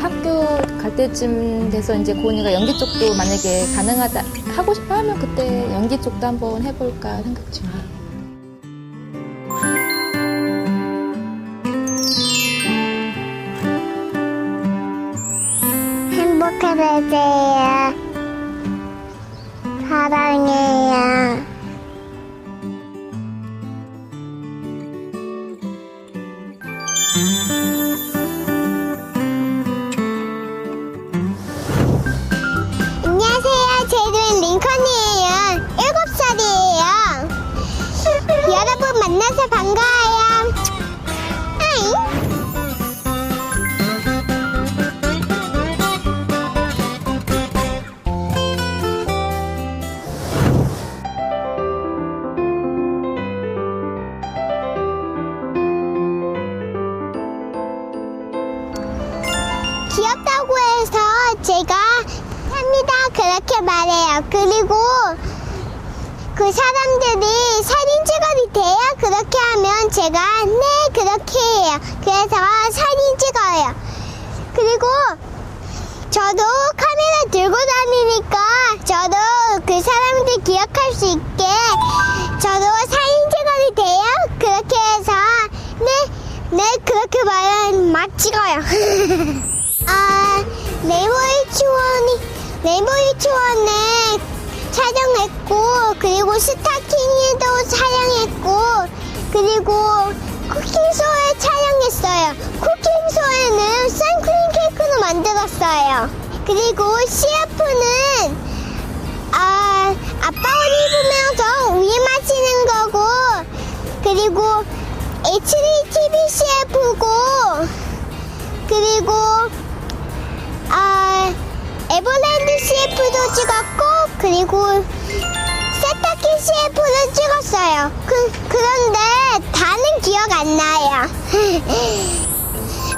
학교 갈 때쯤 돼서 이제 고은이가 연기 쪽도 만약에 가능하다 하고 싶어 하면 그때 연기 쪽도 한번 해볼까 생각 중이에요. 행복해지세요. 사랑해요. 안녕하세요. 제 이름은 링컨이에요. 7살이에요. 여러분 만나서 반가워요. 아잉. 귀엽다고 해서 제가 합니다 그렇게 말해요. 그리고 그 사람들이 사진 찍어도 돼요? 그렇게 하면 제가 네 그렇게 해요. 그래서 사진 찍어요. 그리고 저도 카메라 들고 다니니까 저도 그 사람들 기억할 수 있게 저도 사진 찍어도 돼요? 그렇게 해서 네 그렇게 말하면 막 찍어요. 레이버 유치원에 촬영했고, 그리고 스타킹에도 촬영했고, 그리고 쿠킹쇼에 촬영했어요. 쿠킹쇼에는 생크림 케이크도 만들었어요. 그리고 CF는 아빠 옷 입으면서 우유 마시는 거고, 그리고 HD TV CF고, 그리고 에버랜드 CF도 찍었고, 그리고 세탁기 CF도 찍었어요. 그런데 다는 기억 안 나요.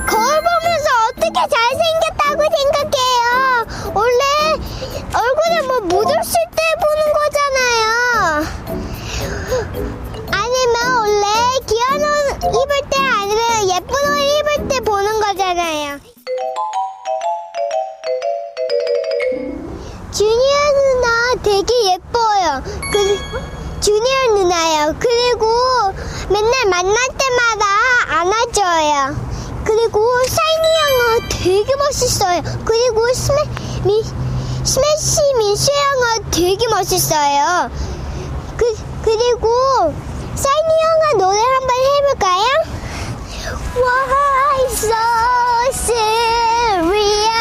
거울 보면서 어떻게 잘생겼다고 생각해요? 원래 얼굴에 뭐 묻었을 때 보는 거잖아요. 아니면 원래 귀여운 옷 입을 때 아니면 예쁜 옷 입을 때 보는 거잖아요. 주니어 누나 되게 예뻐요. 주니어 누나요. 그리고 맨날 만날 때마다 안아줘요. 그리고 사인이 형아 되게 멋있어요. 그리고 스매시 민수 형아 되게 멋있어요. 그리고 사인이 형아 노래 한번 해볼까요? Why so serious?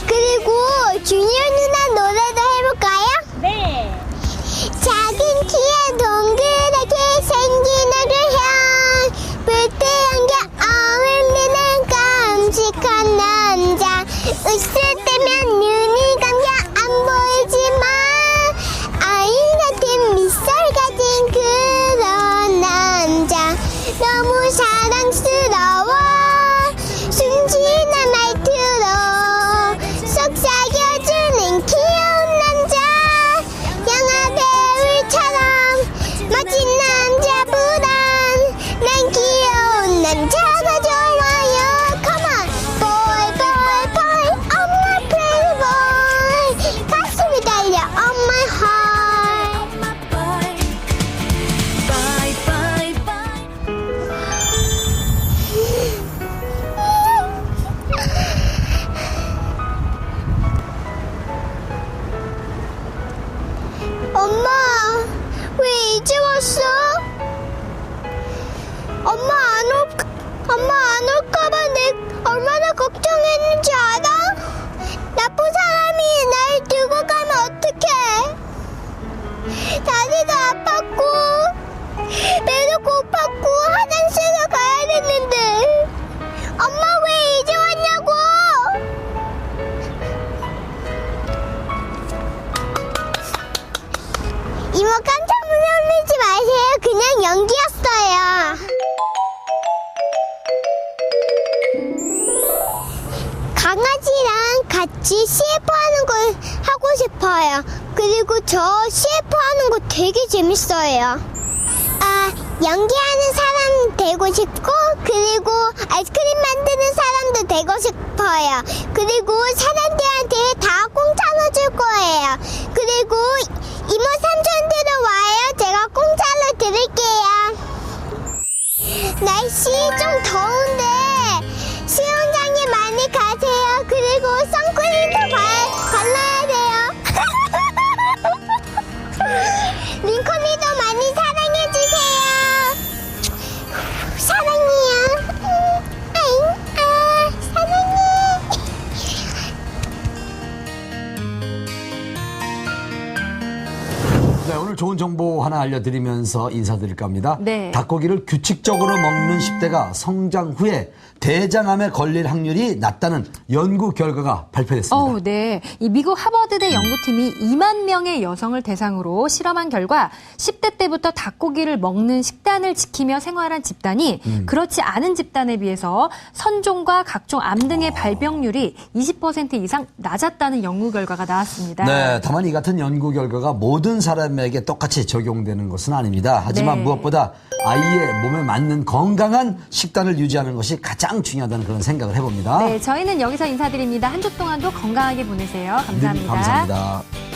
그리고 주니어 누나 노래도 해볼까요? 네. 작은 키에 동그랗게 생긴 얼굴형 붉게 안겨 어울리는 깜찍한 남자 웃을 때면 눈이 감겨 안 보이지만 아이 같은 미소를 가진 그런 남자 너무 사랑스러워 순진한 말투로 속삭여주는 귀여운 남자 영화 배우처럼 멋진 남자보단 난 귀여운 남자가 좋아요. Come on, boy, boy, boy, oh my pretty boy. 가슴이 달려, oh my heart. 엄마, 왜 이제 왔어? 엄마 안 올까봐 내 얼마나 걱정했는지 알아? 나쁜 사람이 날 들고 가면 어떡해? 다리가 아팠고, 배도 고팠고, 화장실을 가야 됐는데. 엄마 왜 이제 왔냐고? 이모 깜짝 놀라지 마세요. 그냥 연기였어요. 강아지랑 같이 CF 하는 걸 하고 싶어요. 그리고 저 CF 하는 거 되게 재밌어요. 연기하는 사람 되고 싶고, 그리고 아이스크림 만드는 사람도 되고 먹고 싶어요. 그리고 사람들한테 다 공짜로 줄 거예요. 그리고 이모 삼촌들은 와요. 제가 공짜로 드릴게요. 날씨 좀 더운데 수영장에 많이 가세요. 그리고 선크림도 발라야 돼요. 링코미도 많이 사랑해주세요. 사랑해요. 사랑해. 네, 오늘 좋은 정보 하나 알려드리면서 인사드릴까 합니다. 네. 닭고기를 규칙적으로 먹는 10대가 성장 후에 대장암에 걸릴 확률이 낮다는 연구 결과가 발표됐습니다. 네. 이 미국 하버드대 연구팀이 2만 명의 여성을 대상으로 실험한 결과 10대 때부터 닭고기를 먹는 식단을 지키며 생활한 집단이 그렇지 않은 집단에 비해서 선종과 각종 암 등의 발병률이 20% 이상 낮았다는 연구 결과가 나왔습니다. 네, 다만 이 같은 연구 결과가 모든 사람에게 똑같이 적용되는 것은 아닙니다. 하지만 네. 무엇보다 아이의 몸에 맞는 건강한 식단을 유지하는 것이 가장 중요하다는 그런 생각을 해봅니다. 네, 저희는 여기서 인사드립니다. 한 주 동안도 건강하게 보내세요. 감사합니다. 감사합니다.